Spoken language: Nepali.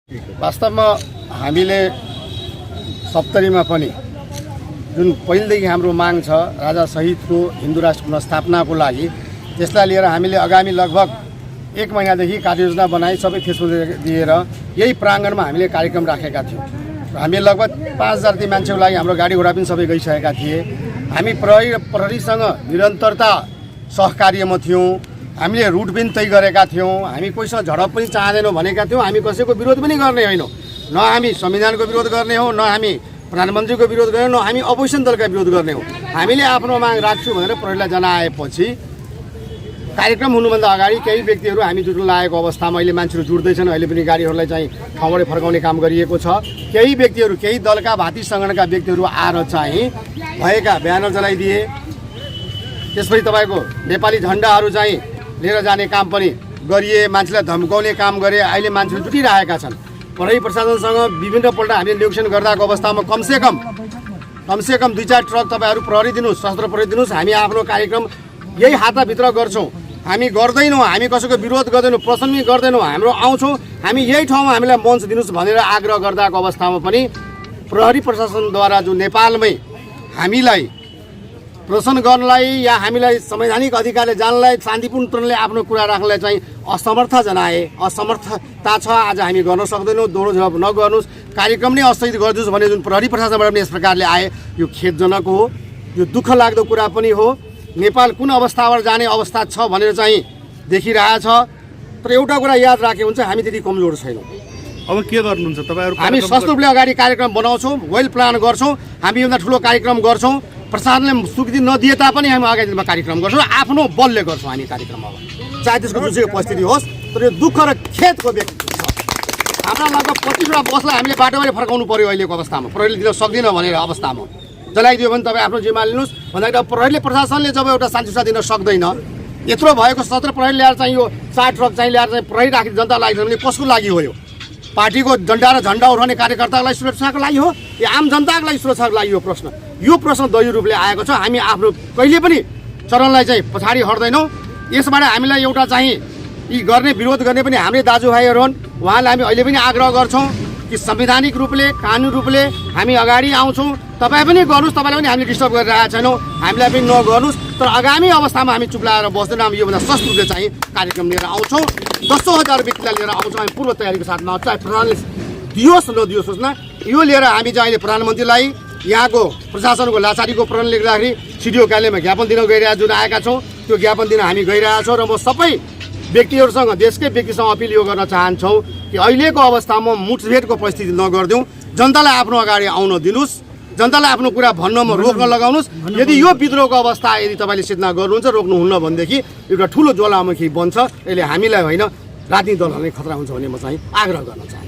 वास्तवमा हामीले सप्तरीमा पनि जुन पहिलेदेखि हाम्रो माग छ राजा सहितको हिन्दू राष्ट्र पुनर्स्थापनाको लागि त्यसलाई लिएर हामीले आगामी लगभग 1 महिनादेखि कार्ययोजना बनाई सबै फेसबुक दिएर यही प्राङ्गणमा हामीले कार्यक्रम राखेका थियौँ। हामी लगभग 5000 ती मान्छेको लागि हाम्रो गाडी घोडा पनि सबै गइसकेका थिए। हामी प्रहरीसँग निरन्तरता सहकार्यमा थियौँ। हामीले रुट पनि तय गरेका थियौँ। हामी कोहीसँग झडप पनि चाहँदैनौँ भनेका थियौँ। हामी कसैको विरोध पनि गर्ने होइनौँ। न हामी संविधानको विरोध गर्ने हो, न हामी प्रधानमन्त्रीको विरोध गर्ने, न हामी अपोजिसन दलका विरोध गर्ने हो। हामीले आफ्नो माग राख्छु भनेर प्रहरीलाई जनाएपछि कार्यक्रम हुनुभन्दा अगाडि केही व्यक्तिहरू हामी जुट्न लागेको अवस्थामा अहिले मान्छेहरू जुट्दैछन्। अहिले पनि गाडीहरूलाई चाहिँ ठाउँबाट फर्काउने काम गरिएको छ। केही व्यक्तिहरू, केही दलका भाती सङ्गठनका व्यक्तिहरू आएर चाहिँ भएका ब्यानर जलाइदिए। त्यसपछि तपाईँको नेपाली झन्डाहरू चाहिँ लिएर जाने काम पनि गरिए, मान्छेलाई धम्काउने काम गरे। अहिले मान्छेहरू जुटिरहेका छन्। प्रहरी प्रशासनसँग विभिन्नपल्ट हामीले निरीक्षण गर्दाको अवस्थामा कमसेकम 2-4 ट्रक तपाईँहरू प्रहरी दिनुहोस्, सशस्त्र प्रहरी दिनुहोस्। हामी आफ्नो कार्यक्रम यही हाताभित्र गर्छौँ। हामी गर्दैनौँ, हामी कसैको विरोध गर्दैनौँ, प्रश्न पनि गर्दैनौँ। हाम्रो आउँछौँ, हामी यही ठाउँमा हामीलाई मञ्च दिनुहोस् भनेर आग्रह गर्दाको अवस्थामा पनि प्रहरी प्रशासनद्वारा जो नेपालमै हामीलाई प्रदर्शन गर्नलाई या हामीलाई संवैधानिक अधिकारले जानलाई शान्तिपूर्ण तरिकाले आफ्नो कुरा राख्नलाई चाहिँ असमर्थ जनाए। असमर्थता छ। आज हामी गर्न सक्दैनौँ। दोहोरो जवाब नगर्नुहोस्, कार्यक्रम नै स्थगित गरिदिनुहोस् भने जुन प्रहरी प्रशासनबाट पनि यस प्रकारले आए, यो खेदजनक हो। यो दुःख लाग्दो कुरा पनि हो। नेपाल कुन अवस्थाबाट जाने अवस्था छ भनेर चाहिँ देखिरहेछ। तर एउटा कुरा याद राखे हुन्छ, हामी त्यति कमजोर छैनौँ। अब के गर्नुहुन्छ तपाईँहरू? हामी सस्तो रूपले अगाडि कार्यक्रम बनाउँछौँ, वेल प्लान गर्छौँ। हामी योभन्दा ठुलो कार्यक्रम गर्छौँ। प्रशासनले स्वीकृति नदिए तापनि हामी अगाडि दिनमा कार्यक्रम गर्छौँ। आफ्नो बलले गर्छौँ हामी कार्यक्रम। अब चाहे त्यसको जुनसुकै परिस्थिति होस्, तर यो दुःख र खेदको व्यक्ति छ। हाम्रा लगभग 25वटा बसलाई हामीले बाटोबाटो फर्काउनु पर्यो अहिलेको अवस्थामा। प्रहरीले दिन सक्दिनँ भनेर अवस्थामा जलाइदियो भने तपाईँ आफ्नो जिम्मा लिनुहोस् भन्दाखेरि अब प्रहरीले प्रशासनले जब एउटा शान्तिसा दिन सक्दैन, यत्रो भएको सशस्त्र प्रहरी ल्याएर चाहिँ यो 4 ट्रक चाहिँ ल्याएर चाहिँ प्रहरी राखी जनता लागि भने कसको लागि हो? यो पार्टीको डन्डा र झन्डा उठाउने कार्यकर्तालाई सुरक्षाको लागि हो या आम जनताको लागि सुरक्षाको लागि? यो प्रश्न दैवी रूपले आएको छ। हामी आफ्नो कहिले पनि चरणलाई चाहिँ पछाडि हट्दैनौँ। यसबाट हामीलाई एउटा चाहिँ यी गर्ने विरोध गर्ने पनि हाम्रै दाजुभाइहरू हुन्। उहाँलाई हामी अहिले पनि आग्रह गर्छौँ कि संवैधानिक रूपले, कानुनी रूपले हामी अगाडि आउँछौँ। तपाईँ पनि गर्नुहोस्, तपाईँलाई पनि हामीले डिस्टर्ब गरिरहेका छैनौँ। हामीलाई पनि नगर्नुहोस्। तर आगामी अवस्थामा हामी चुप लागेर बस्दैनौँ। हामी योभन्दा सस्तो रूपले चाहिँ कार्यक्रम लिएर आउँछौँ। 10,000 व्यक्तिलाई लिएर आउँछौँ। हामी पूर्व तयारीको साथमा चाहे प्रधानले दियोस् नदियोस् होस् न, यो लिएर हामी चाहिँ अहिले प्रधानमन्त्रीलाई यहाँको प्रशासनको लाचारीको प्रण लेख्दाखेरि सिडिओ कार्यालयमा ज्ञापन दिन गइरहेका जुन आएका छौँ, त्यो ज्ञापन दिन हामी गइरहेका छौँ। र म सबै व्यक्तिहरूसँग, देशकै व्यक्तिसँग अपिल यो गर्न चाहन्छौँ कि अहिलेको अवस्थामा मुठभेडको परिस्थिति नगरिदिउँ। जनतालाई आफ्नो अगाडि आउन दिनुहोस्। जनतालाई आफ्नो कुरा भन्नमा रोक्न लगाउनुहोस्। यदि यो विद्रोहको अवस्था यदि तपाईँले सिर्जना गर्नुहुन्छ, रोक्नुहुन्न भनेदेखि एउटा ठुलो ज्वालामुखी बन्छ। यसले हामीलाई होइन, राजनीतिक दलहरूलाई खतरा हुन्छ भन्ने म चाहिँ आग्रह गर्न चाहन्छु।